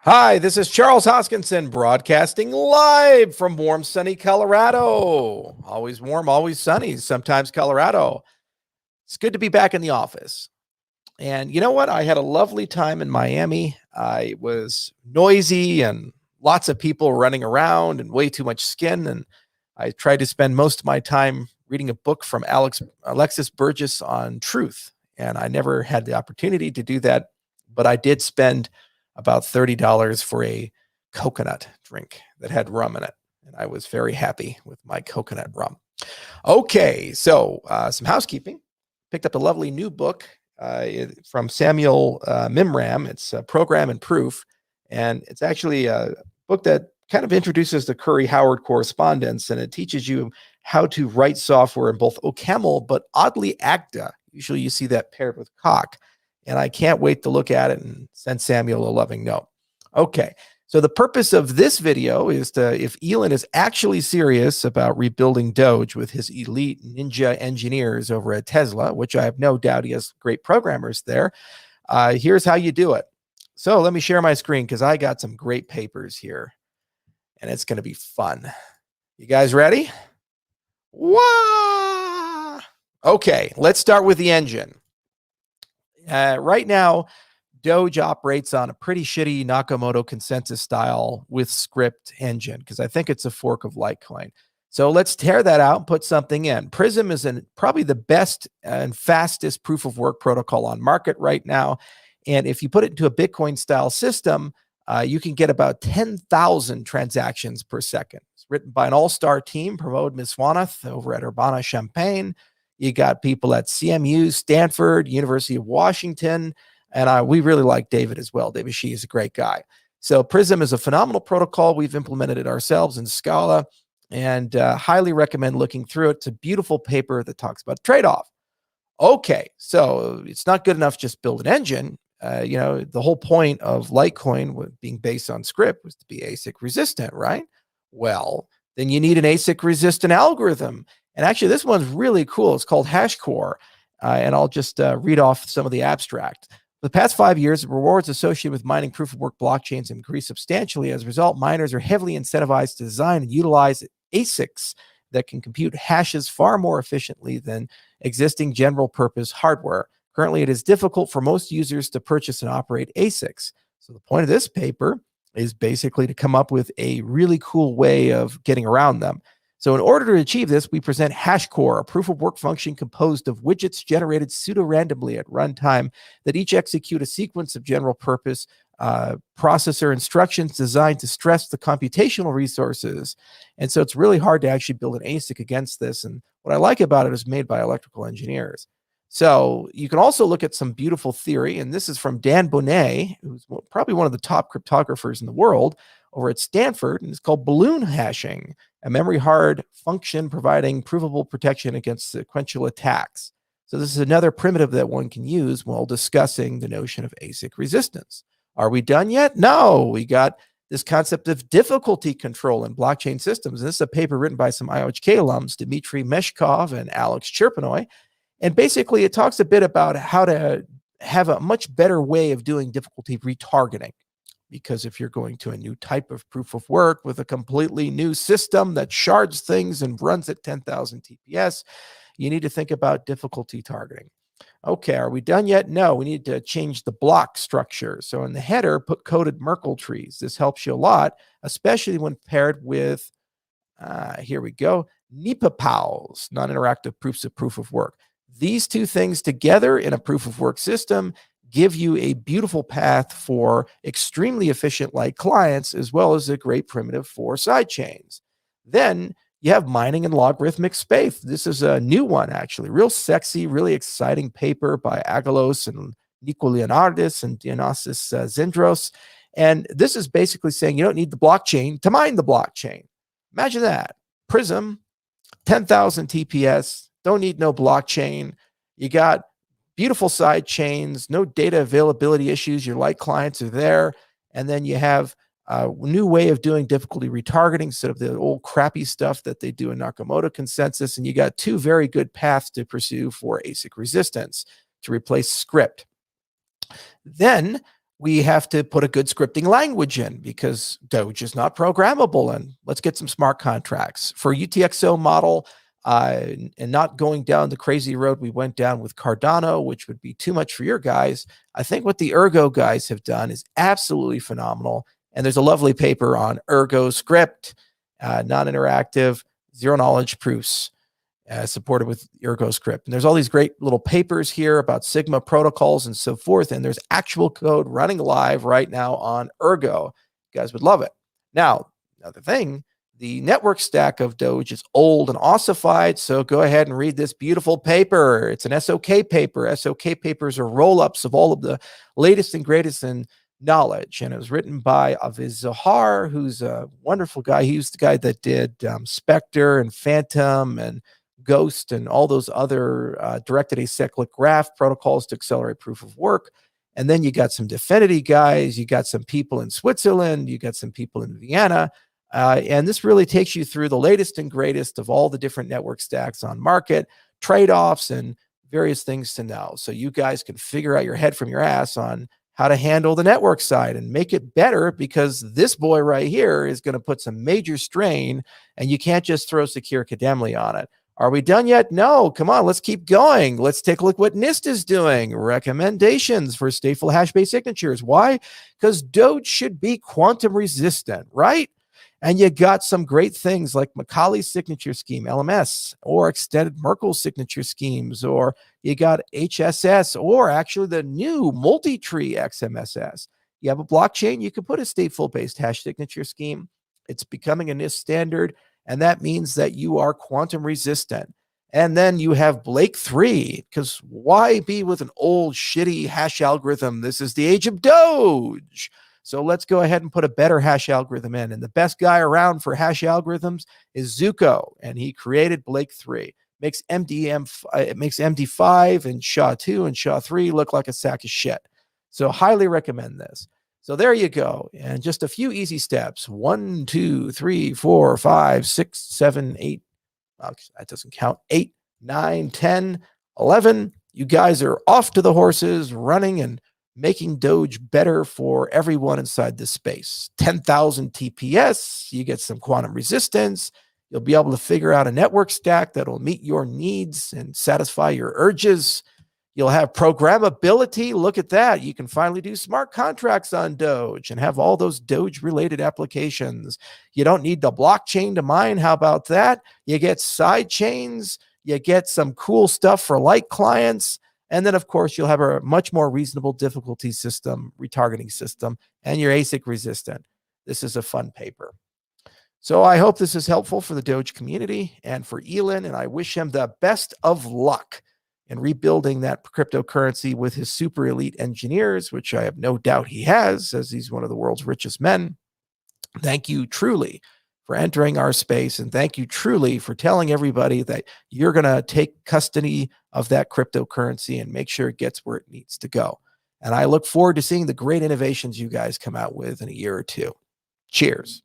Hi, this is Charles Hoskinson broadcasting live from warm, sunny Colorado. Always warm, always sunny, sometimes Colorado. It's good to be back in the office. And you know what? I had a lovely time in Miami. I was noisy and lots of people running around and way too much skin. And I tried to spend most of my time reading a book from Alexis Burgess on truth. And I never had the opportunity to do that, but I did spend about $30 for a coconut drink that had rum in it. And I was very happy with my coconut rum. Okay, so some housekeeping. Picked up a lovely new book from Samuel Mimram. It's Program and Proof. And it's actually a book that kind of introduces the Curry-Howard correspondence, and it teaches you how to write software in both OCaml, but oddly ACTA. Usually you see that paired with Coq. And I can't wait to look at it and send Samuel a loving note. Okay, so the purpose of this video is to, if Elon is actually serious about rebuilding Doge with his elite ninja engineers over at Tesla, which I have no doubt he has great programmers there, here's how you do it. So let me share my screen because I got some great papers here, and it's going to be fun. You guys ready? Wah! Okay, let's start with the engine. Right now, Doge operates on a pretty shitty Nakamoto consensus style with script engine because I think it's a fork of Litecoin. So let's tear that out and put something in. Prism is probably the best and fastest proof of work protocol on market right now. And if you put it into a Bitcoin style system, you can get about 10,000 transactions per second. It's written by an all-star team, Pramod Miswanath over at Urbana-Champaign. You got people at CMU, Stanford, University of Washington, and we really like David as well. David Shee is a great guy. So Prism is a phenomenal protocol. We've implemented it ourselves in Scala, and highly recommend looking through it. It's a beautiful paper that talks about trade-off. Okay, so it's not good enough just build an engine. The whole point of Litecoin being based on script was to be ASIC resistant, right? Well, then you need an ASIC resistant algorithm. And actually, this one's really cool. It's called HashCore. And I'll just read off some of the abstract. For the past 5 years, the rewards associated with mining proof-of-work blockchains have increased substantially. As a result, miners are heavily incentivized to design and utilize ASICs that can compute hashes far more efficiently than existing general-purpose hardware. Currently, it is difficult for most users to purchase and operate ASICs. So the point of this paper is basically to come up with a really cool way of getting around them. So in order to achieve this, we present HashCore, a proof-of-work function composed of widgets generated pseudo-randomly at runtime that each execute a sequence of general-purpose processor instructions designed to stress the computational resources. And so it's really hard to actually build an ASIC against this. And what I like about it is made by electrical engineers. So you can also look at some beautiful theory, and this is from Dan Bonnet, who's probably one of the top cryptographers in the world over at Stanford, and it's called balloon hashing, a memory hard function providing provable protection against sequential attacks. So this is another primitive that one can use while discussing the notion of ASIC resistance. Are we done yet? No, we got this concept of difficulty control in blockchain systems. And this is a paper written by some IOHK alums, Dmitry Meshkov and Alex Cherpanoy. And basically, it talks a bit about how to have a much better way of doing difficulty retargeting. Because if you're going to a new type of proof of work with a completely new system that shards things and runs at 10,000 TPS, you need to think about difficulty targeting. Okay, are we done yet? No, we need to change the block structure. So in the header, put coded Merkle trees. This helps you a lot, especially when paired with, here we go, NIPA-POWs, non-interactive proofs of proof of work. These two things together in a proof of work system give you a beautiful path for extremely efficient light clients, as well as a great primitive for side chains. Then you have mining and logarithmic space. This is a new one, actually. Real sexy, really exciting paper by Agalos and Nico Leonardis and Dionysis Zindros. And this is basically saying you don't need the blockchain to mine the blockchain. Imagine that. Prism, 10,000 TPS, don't need no blockchain. You got beautiful side chains, no data availability issues. Your light clients are there. And then you have a new way of doing difficulty retargeting instead of the old crappy stuff that they do in Nakamoto consensus. And you got two very good paths to pursue for ASIC resistance to replace script. Then we have to put a good scripting language in because Doge is not programmable. And let's get some smart contracts for UTXO model. And not going down the crazy road we went down with Cardano, which would be too much for your guys. I think what the Ergo guys have done is absolutely phenomenal. And there's a lovely paper on Ergo script, non-interactive, zero knowledge proofs, supported with Ergo script. And there's all these great little papers here about Sigma protocols and so forth. And there's actual code running live right now on Ergo. You guys would love it. Now, another thing, the network stack of Doge is old and ossified, so go ahead and read this beautiful paper. It's an SOK paper. SOK papers are roll-ups of all of the latest and greatest in knowledge, and it was written by Aviz Zohar, who's a wonderful guy. He was the guy that did Spectre and Phantom and Ghost and all those other directed acyclic graph protocols to accelerate proof of work. And then you got some Definity guys, you got some people in Switzerland, you got some people in Vienna. And this really takes you through the latest and greatest of all the different network stacks on market, trade-offs, and various things to know. So you guys can figure out your head from your ass on how to handle the network side and make it better, because this boy right here is going to put some major strain, and you can't just throw secure Kademli on it. Are we done yet? No, come on, let's keep going. Let's take a look what NIST is doing. Recommendations for stateful hash-based signatures. Why? Because Doge should be quantum resistant, right? And you got some great things like Macaulay's signature scheme, LMS, or extended Merkle signature schemes, or you got HSS, or actually the new multi-tree XMSS. You have a blockchain, you can put a stateful-based hash signature scheme. It's becoming a NIST standard, and that means that you are quantum resistant. And then you have Blake 3, because why be with an old shitty hash algorithm? This is the age of Doge. So let's go ahead and put a better hash algorithm in. And the best guy around for hash algorithms is Zuko, and he created Blake 3. It makes MD5 and SHA-2 and SHA-3 look like a sack of shit. So highly recommend this. So there you go. And just a few easy steps. 1, 2, 3, 4, 5, 6, 7, 8. That doesn't count. 8, 9, 10, 11. You guys are off to the horses, running and making Doge better for everyone inside this space. 10,000 TPS, you get some quantum resistance. You'll be able to figure out a network stack that'll meet your needs and satisfy your urges. You'll have programmability. Look at that. You can finally do smart contracts on Doge and have all those Doge-related applications. You don't need the blockchain to mine. How about that? You get side chains. You get some cool stuff for light clients. And then, of course, you'll have a much more reasonable difficulty system, retargeting system, and you're ASIC resistant. This is a fun paper. So I hope this is helpful for the Doge community and for Elon, and I wish him the best of luck in rebuilding that cryptocurrency with his super elite engineers, which I have no doubt he has, as he's one of the world's richest men. Thank you truly for entering our space, and thank you truly for telling everybody that you're going to take custody of that cryptocurrency and make sure it gets where it needs to go. And I look forward to seeing the great innovations you guys come out with in a year or two. Cheers.